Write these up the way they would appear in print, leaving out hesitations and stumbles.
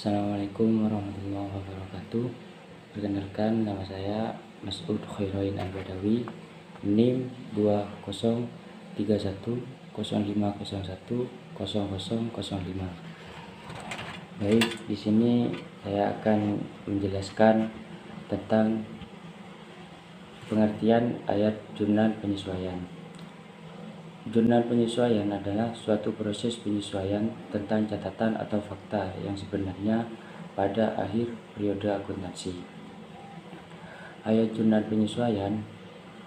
Assalamualaikum warahmatullahi wabarakatuh. Perkenalkan, nama saya Mas'ud Khairoin Al-Badawi, NIM 203105010005. Baik, di sini saya akan menjelaskan tentang pengertian ayat jurnal penyesuaian. Jurnal penyesuaian adalah suatu proses penyesuaian tentang catatan atau fakta yang sebenarnya pada akhir periode akuntansi. Ayat jurnal penyesuaian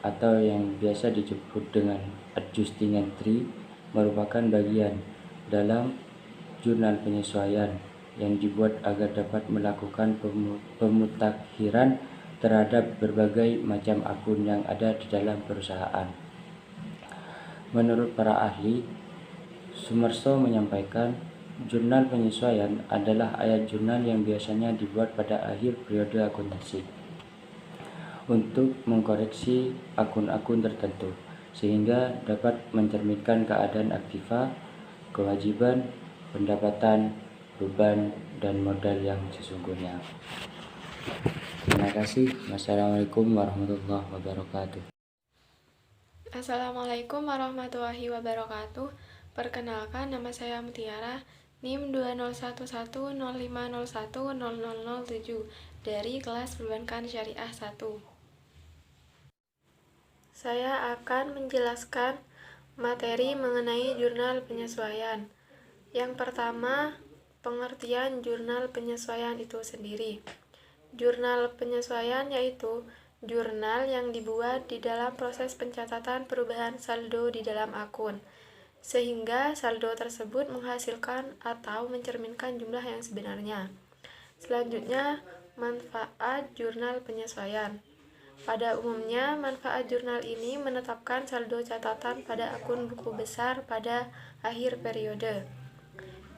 atau yang biasa disebut dengan adjusting entry merupakan bagian dalam jurnal penyesuaian yang dibuat agar dapat melakukan pemutakhiran terhadap berbagai macam akun yang ada di dalam perusahaan. Menurut para ahli, Sumerso menyampaikan, jurnal penyesuaian adalah ayat jurnal yang biasanya dibuat pada akhir periode akuntansi untuk mengkoreksi akun-akun tertentu, sehingga dapat mencerminkan keadaan aktiva, kewajiban, pendapatan, beban, dan modal yang sesungguhnya. Terima kasih. Wassalamualaikum warahmatullahi wabarakatuh. Assalamualaikum warahmatullahi wabarakatuh. Perkenalkan, nama saya Mutiara, NIM 201105010007 dari kelas Perbankan Syariah 1. Saya akan menjelaskan materi mengenai jurnal penyesuaian. Yang pertama, pengertian jurnal penyesuaian itu sendiri. Jurnal penyesuaian yaitu jurnal yang dibuat di dalam proses pencatatan perubahan saldo di dalam akun, sehingga saldo tersebut menghasilkan atau mencerminkan jumlah yang sebenarnya. Selanjutnya, manfaat jurnal penyesuaian. Pada umumnya, manfaat jurnal ini menetapkan saldo catatan pada akun buku besar pada akhir periode,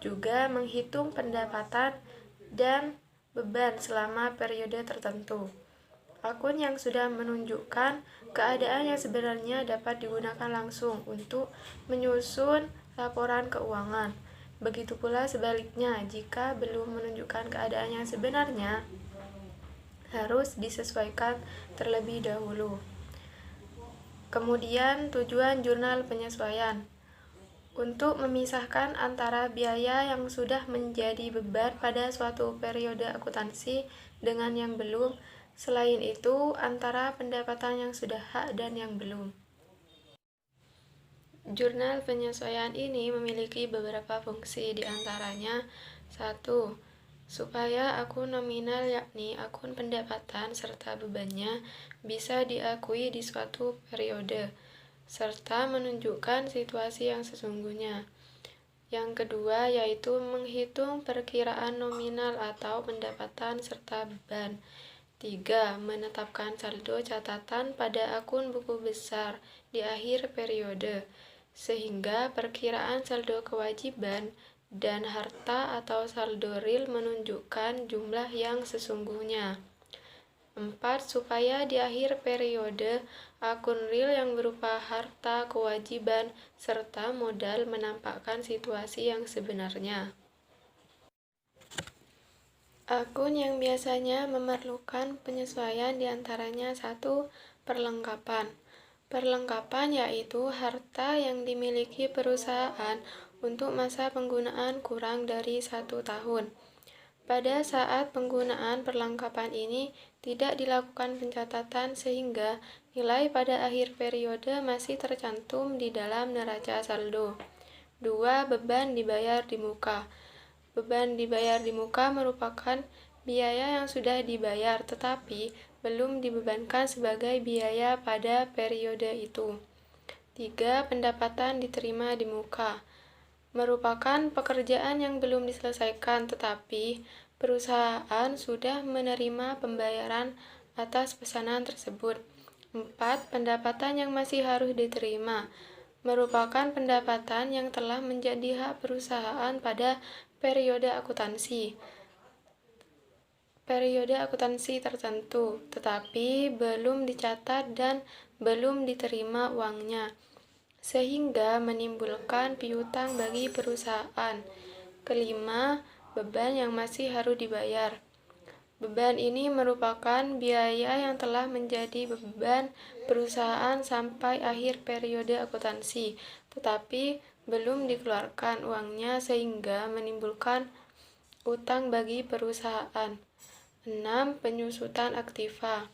juga menghitung pendapatan dan beban selama periode tertentu. Akun yang sudah menunjukkan keadaan yang sebenarnya dapat digunakan langsung untuk menyusun laporan keuangan. Begitu pula sebaliknya, jika belum menunjukkan keadaan yang sebenarnya, harus disesuaikan terlebih dahulu. Kemudian, tujuan jurnal penyesuaian untuk memisahkan antara biaya yang sudah menjadi beban pada suatu periode akuntansi dengan yang belum. Selain itu, antara pendapatan yang sudah hak dan yang belum. Jurnal penyesuaian ini memiliki beberapa fungsi, diantaranya 1. Supaya akun nominal yakni akun pendapatan serta bebannya bisa diakui di suatu periode, serta menunjukkan situasi yang sesungguhnya. Yang kedua yaitu menghitung perkiraan nominal atau pendapatan serta beban. 3. Menetapkan saldo catatan pada akun buku besar di akhir periode, sehingga perkiraan saldo kewajiban dan harta atau saldo real menunjukkan jumlah yang sesungguhnya. 4. Supaya di akhir periode, akun real yang berupa harta, kewajiban, serta modal menampakkan situasi yang sebenarnya. Akun yang biasanya memerlukan penyesuaian diantaranya 1. Perlengkapan. Perlengkapan yaitu harta yang dimiliki perusahaan untuk masa penggunaan kurang dari 1 tahun. Pada saat penggunaan perlengkapan ini tidak dilakukan pencatatan sehingga nilai pada akhir periode masih tercantum di dalam neraca saldo. 2. Beban dibayar di muka. Beban dibayar di muka merupakan biaya yang sudah dibayar tetapi belum dibebankan sebagai biaya pada periode itu. 3. Pendapatan diterima di muka. Merupakan pekerjaan yang belum diselesaikan tetapi perusahaan sudah menerima pembayaran atas pesanan tersebut. 4. Pendapatan yang masih harus diterima. Merupakan pendapatan yang telah menjadi hak perusahaan pada periode akuntansi tertentu, tetapi belum dicatat dan belum diterima uangnya, sehingga menimbulkan piutang bagi perusahaan. Kelima, beban yang masih harus dibayar. Beban ini merupakan biaya yang telah menjadi beban perusahaan sampai akhir periode akuntansi, tetapi belum dikeluarkan uangnya sehingga menimbulkan utang bagi perusahaan. 6. Penyusutan aktiva.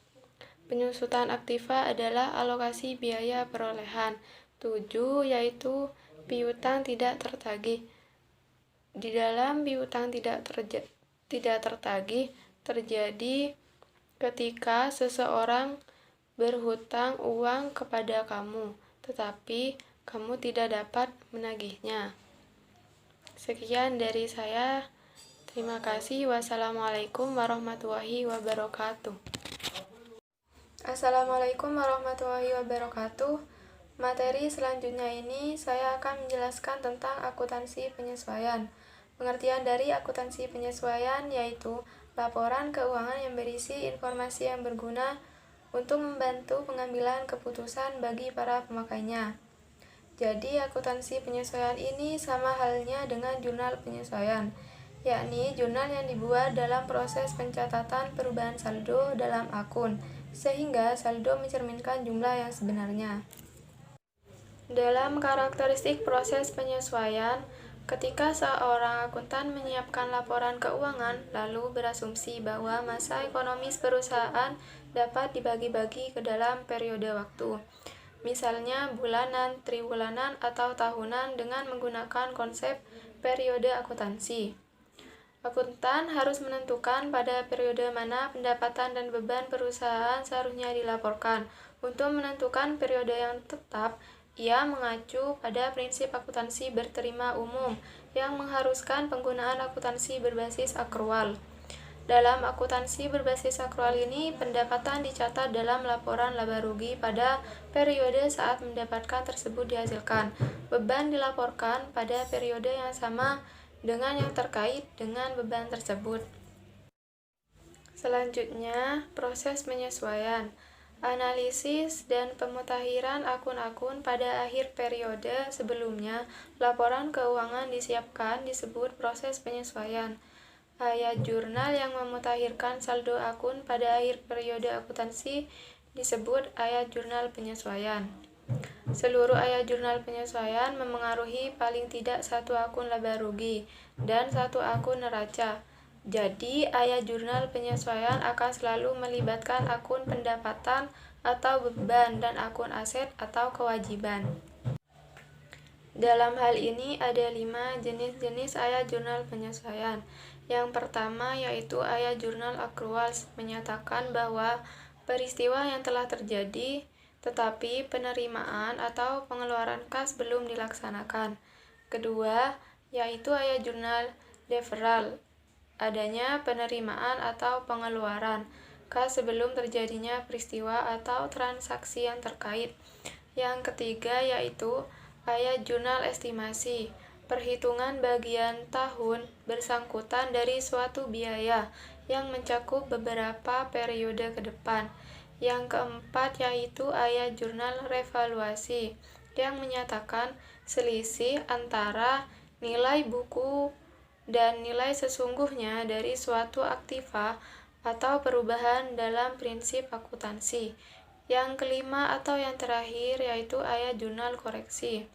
Penyusutan aktiva adalah alokasi biaya perolehan. 7. Yaitu piutang tidak tertagih. Di dalam piutang tidak tertagih terjadi ketika seseorang berhutang uang kepada kamu, tetapi kamu tidak dapat menagihnya. Sekian dari saya. Terima kasih. Wassalamualaikum warahmatullahi wabarakatuh. Assalamualaikum warahmatullahi wabarakatuh. Materi selanjutnya ini saya akan menjelaskan tentang akuntansi penyesuaian. Pengertian dari akuntansi penyesuaian yaitu laporan keuangan yang berisi informasi yang berguna untuk membantu pengambilan keputusan bagi para pemakainya. Jadi, akuntansi penyesuaian ini sama halnya dengan jurnal penyesuaian, yakni jurnal yang dibuat dalam proses pencatatan perubahan saldo dalam akun, sehingga saldo mencerminkan jumlah yang sebenarnya. Dalam karakteristik proses penyesuaian, ketika seorang akuntan menyiapkan laporan keuangan, lalu berasumsi bahwa masa ekonomis perusahaan dapat dibagi-bagi ke dalam periode waktu, misalnya bulanan, triwulan, atau tahunan dengan menggunakan konsep periode akuntansi. Akuntan harus menentukan pada periode mana pendapatan dan beban perusahaan seharusnya dilaporkan. Untuk menentukan periode yang tetap, ia mengacu pada prinsip akuntansi berterima umum yang mengharuskan penggunaan akuntansi berbasis akrual. Dalam akuntansi berbasis akrual ini, pendapatan dicatat dalam laporan laba rugi pada periode saat pendapatan tersebut dihasilkan. Beban dilaporkan pada periode yang sama dengan yang terkait dengan beban tersebut. Selanjutnya, proses penyesuaian, analisis dan pemutakhiran akun-akun pada akhir periode sebelumnya. Laporan keuangan disiapkan disebut proses penyesuaian. Ayat jurnal yang memutakhirkan saldo akun pada akhir periode akuntansi disebut ayat jurnal penyesuaian. Seluruh ayat jurnal penyesuaian memengaruhi paling tidak satu akun laba rugi dan satu akun neraca. Jadi, ayat jurnal penyesuaian akan selalu melibatkan akun pendapatan atau beban dan akun aset atau kewajiban. Dalam hal ini ada 5 jenis-jenis ayat jurnal penyesuaian. Yang pertama yaitu ayat jurnal akrual, menyatakan bahwa peristiwa yang telah terjadi tetapi penerimaan atau pengeluaran kas belum dilaksanakan. Kedua, yaitu ayat jurnal deferral, adanya penerimaan atau pengeluaran kas sebelum terjadinya peristiwa atau transaksi yang terkait. Yang ketiga, yaitu ayat jurnal estimasi, perhitungan bagian tahun bersangkutan dari suatu biaya yang mencakup beberapa periode ke depan. Yang keempat yaitu ayat jurnal revaluasi yang menyatakan selisih antara nilai buku dan nilai sesungguhnya dari suatu aktiva atau perubahan dalam prinsip akuntansi. Yang kelima atau yang terakhir yaitu ayat jurnal koreksi,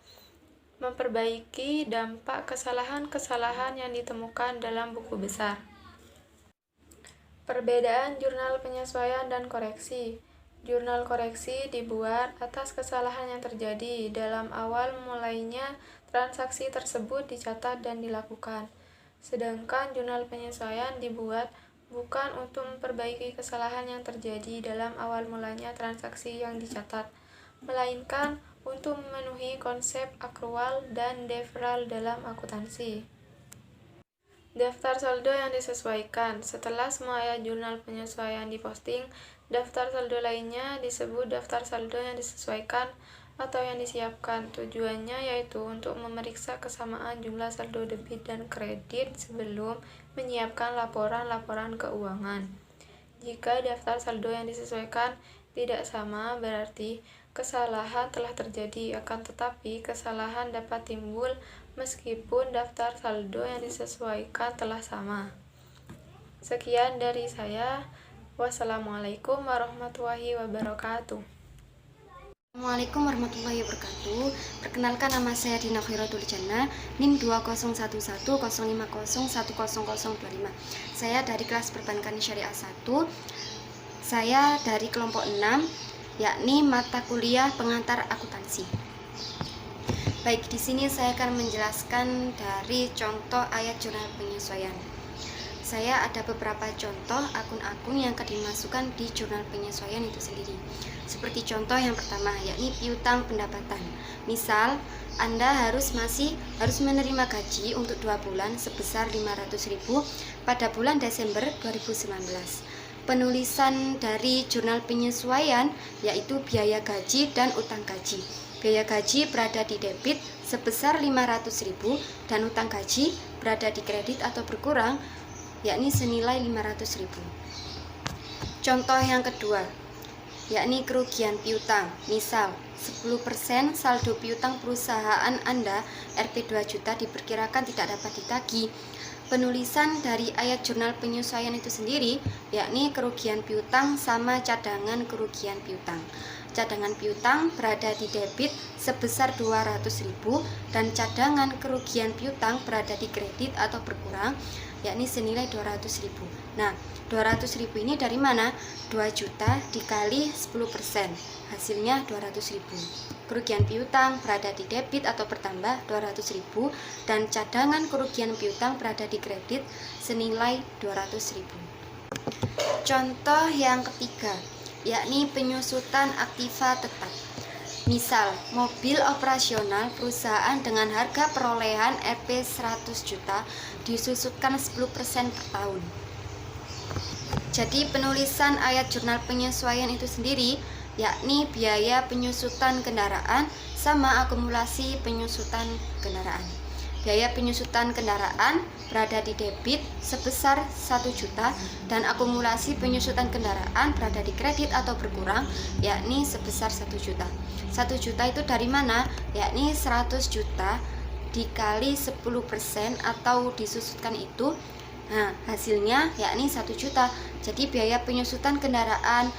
memperbaiki dampak kesalahan-kesalahan yang ditemukan dalam buku besar. Perbedaan jurnal penyesuaian dan koreksi. Jurnal koreksi dibuat atas kesalahan yang terjadi dalam awal mulainya transaksi tersebut dicatat dan dilakukan. Sedangkan jurnal penyesuaian dibuat bukan untuk memperbaiki kesalahan yang terjadi dalam awal mulanya transaksi yang dicatat, melainkan untuk memenuhi konsep akrual dan deferral dalam akuntansi. Daftar saldo yang disesuaikan. Setelah semua ayat jurnal penyesuaian diposting, daftar saldo lainnya disebut daftar saldo yang disesuaikan atau yang disiapkan. Tujuannya yaitu untuk memeriksa kesamaan jumlah saldo debit dan kredit sebelum menyiapkan laporan-laporan keuangan. Jika daftar saldo yang disesuaikan tidak sama, berarti kesalahan telah terjadi, akan tetapi kesalahan dapat timbul meskipun daftar saldo yang disesuaikan telah sama. Sekian dari saya. Wassalamualaikum warahmatullahi wabarakatuh. Assalamualaikum warahmatullahi wabarakatuh. Perkenalkan, nama saya Dina Khairatul Jannah, NIM 20110501001025. Saya dari kelas Perbankan Syariah 1. Saya dari kelompok 6, yakni mata kuliah pengantar akuntansi. Baik, di sini saya akan menjelaskan dari contoh ayat jurnal penyesuaian. Saya ada beberapa contoh akun-akun yang akan dimasukkan di jurnal penyesuaian itu sendiri. Seperti contoh yang pertama, yakni piutang pendapatan. Misal, Anda harus menerima gaji untuk 2 bulan sebesar 500.000 pada bulan Desember 2019. Penulisan dari jurnal penyesuaian yaitu biaya gaji dan utang gaji. Biaya gaji berada di debit sebesar 500.000 dan utang gaji berada di kredit atau berkurang, yakni senilai 500.000. Contoh yang kedua, yakni kerugian piutang. Misal, 10% saldo piutang perusahaan Anda Rp 2 juta diperkirakan tidak dapat ditagih. Penulisan dari ayat jurnal penyesuaian itu sendiri, yakni kerugian piutang sama cadangan kerugian piutang. Cadangan piutang berada di debit sebesar 200.000 dan cadangan kerugian piutang berada di kredit atau berkurang, yakni senilai 200.000. Nah, 200.000 ini dari mana? 2 juta dikali 10%, hasilnya 200.000. Kerugian piutang berada di debit atau bertambah 200.000 dan cadangan kerugian piutang berada di kredit senilai 200.000. Contoh yang ketiga, yakni penyusutan aktiva tetap. Misal, mobil operasional perusahaan dengan harga perolehan Rp 100 juta disusutkan 10% per tahun. Jadi penulisan ayat jurnal penyesuaian itu sendiri, yakni biaya penyusutan kendaraan sama akumulasi penyusutan kendaraan. Biaya penyusutan kendaraan berada di debit sebesar 1 juta dan akumulasi penyusutan kendaraan berada di kredit atau berkurang, yakni sebesar 1 juta. 1 juta itu dari mana? Yakni 100 juta dikali 10% atau disusutkan itu. Nah, hasilnya yakni 1 juta. Jadi biaya penyusutan kendaraan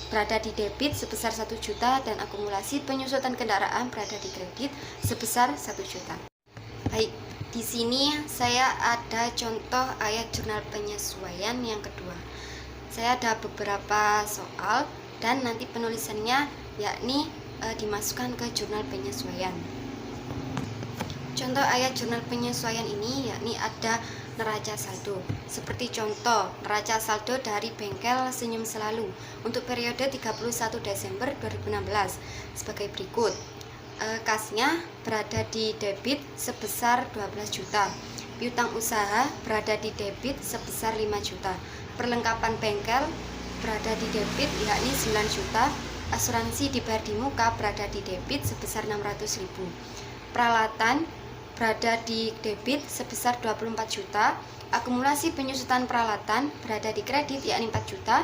berada di debit sebesar 1 juta dan akumulasi penyusutan kendaraan berada di kredit sebesar 1 juta. Baik, di sini saya ada contoh ayat jurnal penyesuaian yang kedua. Saya ada beberapa soal dan nanti penulisannya yakni dimasukkan ke jurnal penyesuaian. Contoh ayat jurnal penyesuaian ini yakni ada neraca saldo. Seperti contoh neraca saldo dari bengkel Senyum Selalu untuk periode 31 Desember 2016 sebagai berikut. Kasnya berada di debit sebesar 12 juta. Piutang usaha berada di debit sebesar 5 juta. Perlengkapan bengkel berada di debit yakni 9 juta. Asuransi dibayar di muka berada di debit sebesar 600.000. Peralatan berada di debit sebesar 24 juta. Akumulasi penyusutan peralatan berada di kredit yakni 4 juta.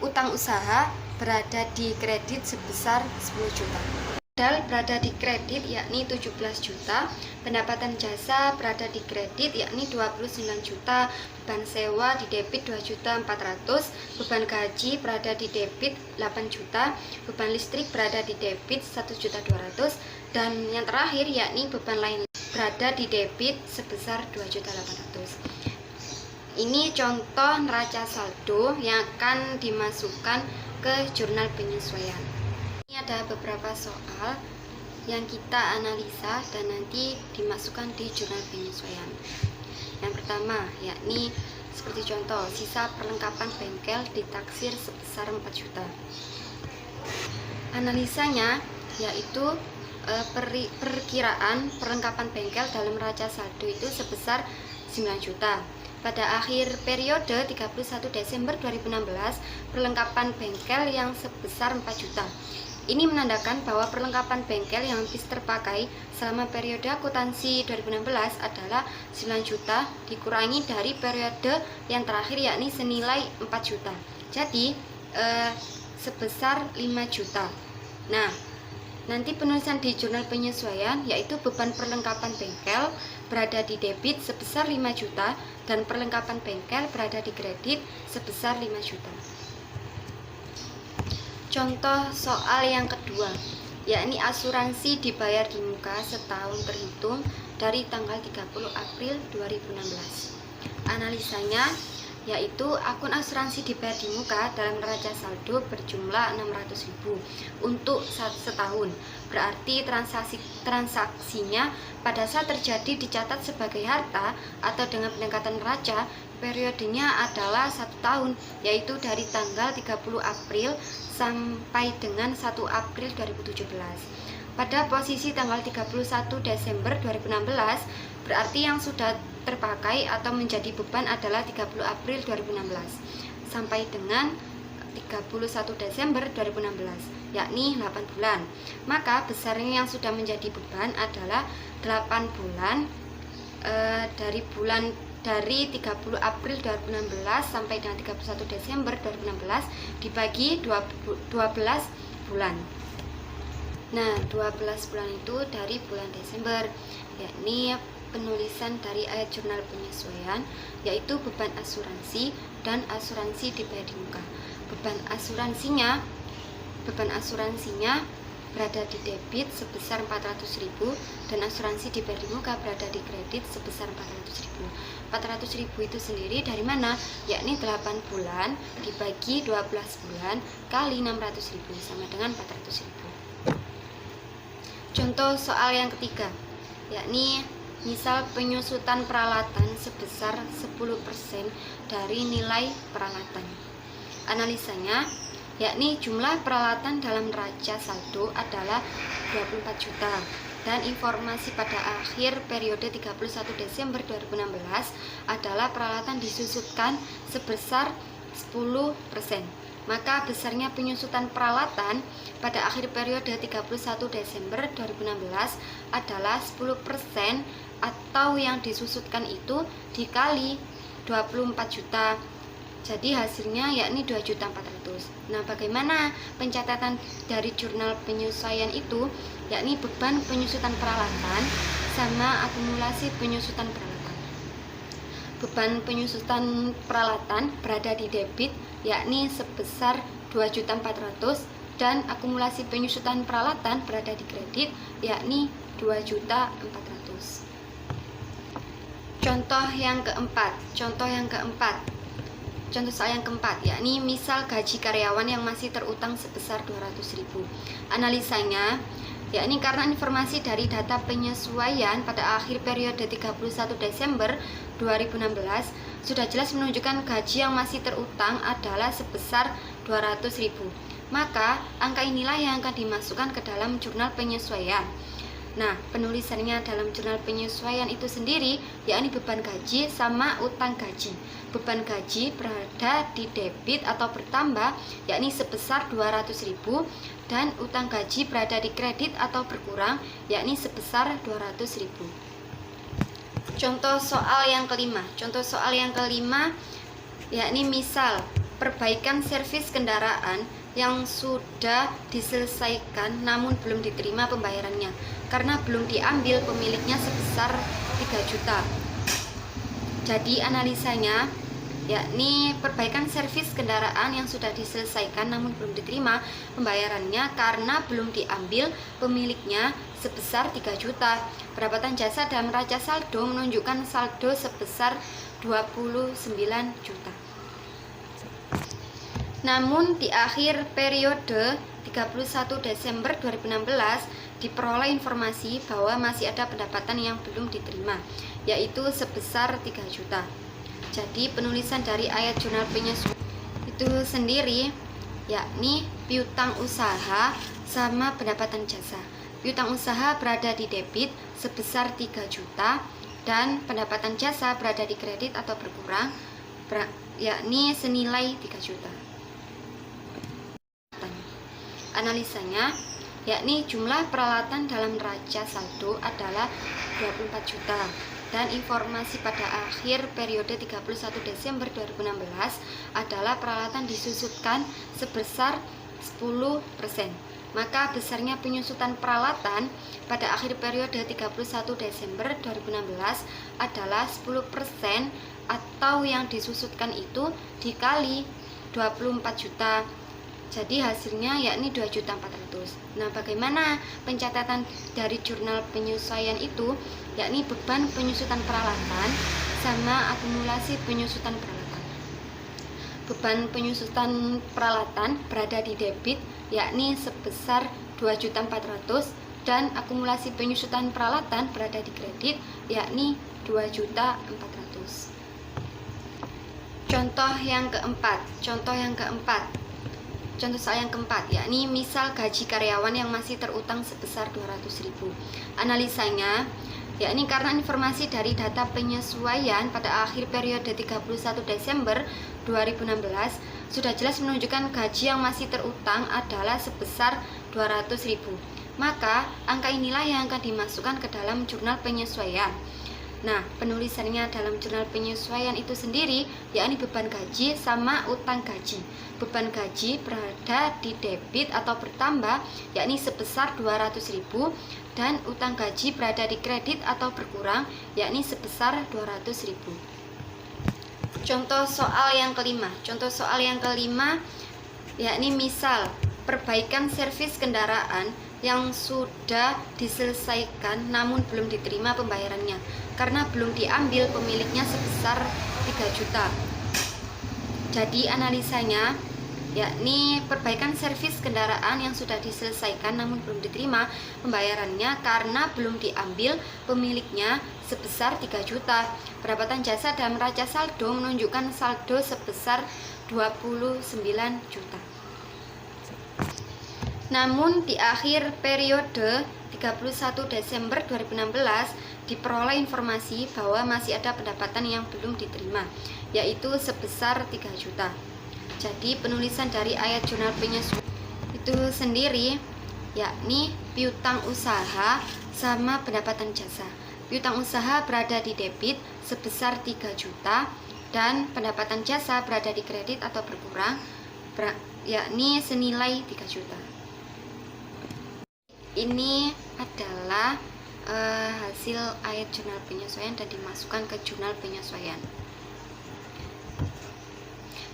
Utang usaha berada di kredit sebesar 10 juta. Modal berada di kredit yakni 17 juta, pendapatan jasa berada di kredit yakni 29 juta, beban sewa di debit 2.400.000, beban gaji berada di debit 8 juta, beban listrik berada di debit 1.200.000, dan yang terakhir yakni beban lain berada di debit sebesar 2.800.000. Ini contoh neraca saldo yang akan dimasukkan ke jurnal penyesuaian. Ini ada beberapa soal yang kita analisa dan nanti dimasukkan di jurnal penyesuaian. Yang pertama yakni seperti contoh, sisa perlengkapan bengkel ditaksir sebesar 4 juta. Analisanya yaitu perkiraan perlengkapan bengkel dalam neraca saldo itu sebesar 9 juta. Pada akhir periode 31 Desember 2016, perlengkapan bengkel yang sebesar 4 juta. Ini menandakan bahwa perlengkapan bengkel yang habis terpakai selama periode akuntansi 2016 adalah 9 juta dikurangi dari periode yang terakhir yakni senilai 4 juta. Jadi sebesar 5 juta. Nah, Nanti penulisan di jurnal penyesuaian yaitu beban perlengkapan bengkel berada di debit sebesar 5 juta dan perlengkapan bengkel berada di kredit sebesar 5 juta. Contoh soal yang kedua, yakni asuransi dibayar di muka setahun terhitung dari tanggal 30 April 2016. Analisanya yaitu akun asuransi dibayar di muka dalam neraca saldo berjumlah 600.000 untuk setahun. Berarti transaksinya pada saat terjadi dicatat sebagai harta atau dengan pendekatan neraca, periodenya adalah 1 tahun, yaitu dari tanggal 30 April sampai dengan 1 April 2017. Pada posisi tanggal 31 Desember 2016, berarti yang sudah terpakai atau menjadi beban adalah 30 April 2016 sampai dengan 31 Desember 2016, yakni 8 bulan. Maka besarnya yang sudah menjadi beban adalah 8 bulan dari 30 April 2016 sampai dengan 31 Desember 2016 dibagi 12 bulan. Nah, 12 bulan itu dari bulan Desember, yakni penulisan dari ayat jurnal penyesuaian yaitu beban asuransi dan asuransi dibayar di muka. Beban asuransinya berada di debit sebesar 400.000 dan asuransi dibayar di muka berada di kredit sebesar 400.000. 400.000 itu sendiri dari mana? Yakni 8 bulan dibagi 12 bulan kali 600.000 sama dengan 400.000. Contoh soal yang ketiga, yakni misal penyusutan peralatan sebesar 10% dari nilai peralatan. Analisanya, yakni jumlah peralatan dalam neraca saldo adalah 24 juta dan informasi pada akhir periode 31 Desember 2016 adalah peralatan disusutkan sebesar 10%. Maka besarnya penyusutan peralatan pada akhir periode 31 Desember 2016 adalah 10% atau yang disusutkan itu dikali 24 juta. Jadi hasilnya yakni 2.400.000. Nah, bagaimana pencatatan dari jurnal penyesuaian itu? Yakni beban penyusutan peralatan sama akumulasi penyusutan peralatan. Beban penyusutan peralatan berada di debit yakni sebesar 2.400.000 dan akumulasi penyusutan peralatan berada di kredit yakni 2.400.000. Contoh soal yang keempat, yakni misal gaji karyawan yang masih terutang sebesar 200.000. Analisanya, yakni karena informasi dari data penyesuaian pada akhir periode 31 Desember 2016 sudah jelas menunjukkan gaji yang masih terutang adalah sebesar 200.000. Maka, angka inilah yang akan dimasukkan ke dalam jurnal penyesuaian. Nah, penulisannya dalam jurnal penyesuaian itu sendiri, yakni beban gaji sama utang gaji. Beban gaji berada di debit atau bertambah, yakni sebesar 200.000, dan utang gaji berada di kredit atau berkurang, yakni sebesar 200.000. Contoh soal yang kelima, yakni misal perbaikan servis kendaraan yang sudah diselesaikan namun belum diterima pembayarannya karena belum diambil pemiliknya sebesar 3 juta. Jadi analisanya, yakni perbaikan servis kendaraan yang sudah diselesaikan namun belum diterima pembayarannya karena belum diambil pemiliknya sebesar 3 juta. Pendapatan jasa dalam neraca saldo menunjukkan saldo sebesar 29 juta. Namun di akhir periode 31 Desember 2016 diperoleh informasi bahwa masih ada pendapatan yang belum diterima, yaitu sebesar 3 juta. Jadi penulisan dari ayat jurnal penyesuaian itu sendiri yakni piutang usaha sama pendapatan jasa. Piutang usaha berada di debit sebesar 3 juta dan pendapatan jasa berada di kredit atau berkurang yakni senilai 3 juta. Analisanya, yakni jumlah peralatan dalam neraca saldo adalah 24 juta dan informasi pada akhir periode 31 Desember 2016 adalah peralatan disusutkan sebesar 10%. maka besarnya penyusutan peralatan pada akhir periode 31 Desember 2016 adalah 10% atau yang disusutkan itu dikali 24 juta. Jadi hasilnya yakni 2.400.000. Nah, bagaimana pencatatan dari jurnal penyesuaian itu? Yakni beban penyusutan peralatan sama akumulasi penyusutan peralatan. Beban penyusutan peralatan berada di debit yakni sebesar 2.400.000 dan akumulasi penyusutan peralatan berada di kredit yakni 2.400.000. Contoh soal yang keempat, yakni misal gaji karyawan yang masih terutang sebesar 200.000. Analisanya, yakni karena informasi dari data penyesuaian pada akhir periode 31 Desember 2016 sudah jelas menunjukkan gaji yang masih terutang adalah sebesar 200.000. Maka, angka inilah yang akan dimasukkan ke dalam jurnal penyesuaian. Nah, penulisannya dalam jurnal penyesuaian itu sendiri yakni beban gaji sama utang gaji. Beban gaji berada di debit atau bertambah yakni sebesar 200.000 dan utang gaji berada di kredit atau berkurang yakni sebesar 200.000. Contoh soal yang kelima yakni misal perbaikan servis kendaraan yang sudah diselesaikan namun belum diterima pembayarannya karena belum diambil pemiliknya sebesar 3 juta. Jadi analisanya yakni perbaikan servis kendaraan yang sudah diselesaikan namun belum diterima pembayarannya karena belum diambil pemiliknya sebesar 3 juta. Pendapatan jasa dan neraca saldo menunjukkan saldo sebesar 29 juta. Namun di akhir periode 31 Desember 2016 diperoleh informasi bahwa masih ada pendapatan yang belum diterima, yaitu sebesar 3 juta. Jadi penulisan dari ayat jurnal penyesuaian itu sendiri yakni piutang usaha sama pendapatan jasa. Piutang usaha berada di debit sebesar 3 juta dan pendapatan jasa berada di kredit atau berkurang yakni senilai 3 juta. Ini adalah hasil ayat jurnal penyesuaian dan dimasukkan ke jurnal penyesuaian.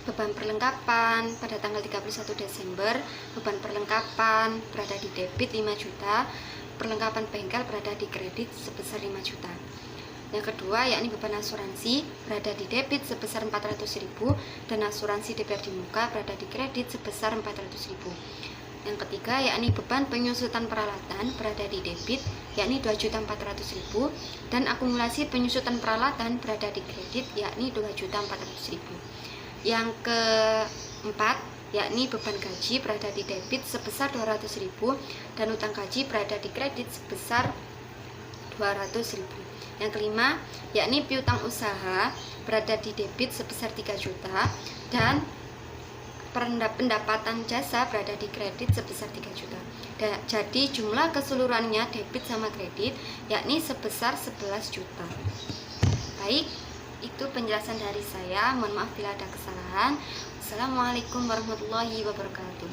Beban perlengkapan pada tanggal 31 Desember, beban perlengkapan berada di debit 5 juta, perlengkapan bengkel berada di kredit sebesar 5 juta. Yang kedua yakni beban asuransi berada di debit sebesar 400.000 dan asuransi DPR di muka berada di kredit sebesar 400.000. Yang ketiga yakni beban penyusutan peralatan berada di debit yakni 2.400.000 dan akumulasi penyusutan peralatan berada di kredit yakni 2.400.000. Yang keempat yakni beban gaji berada di debit sebesar 200.000 dan utang gaji berada di kredit sebesar 200.000. Yang kelima yakni piutang usaha berada di debit sebesar 3 juta dan pendapatan jasa berada di kredit sebesar 3 juta. Jadi jumlah keseluruhannya debit sama kredit yakni sebesar 11 juta. Baik, itu penjelasan dari saya. Mohon maaf bila ada kesalahan. Assalamualaikum warahmatullahi wabarakatuh.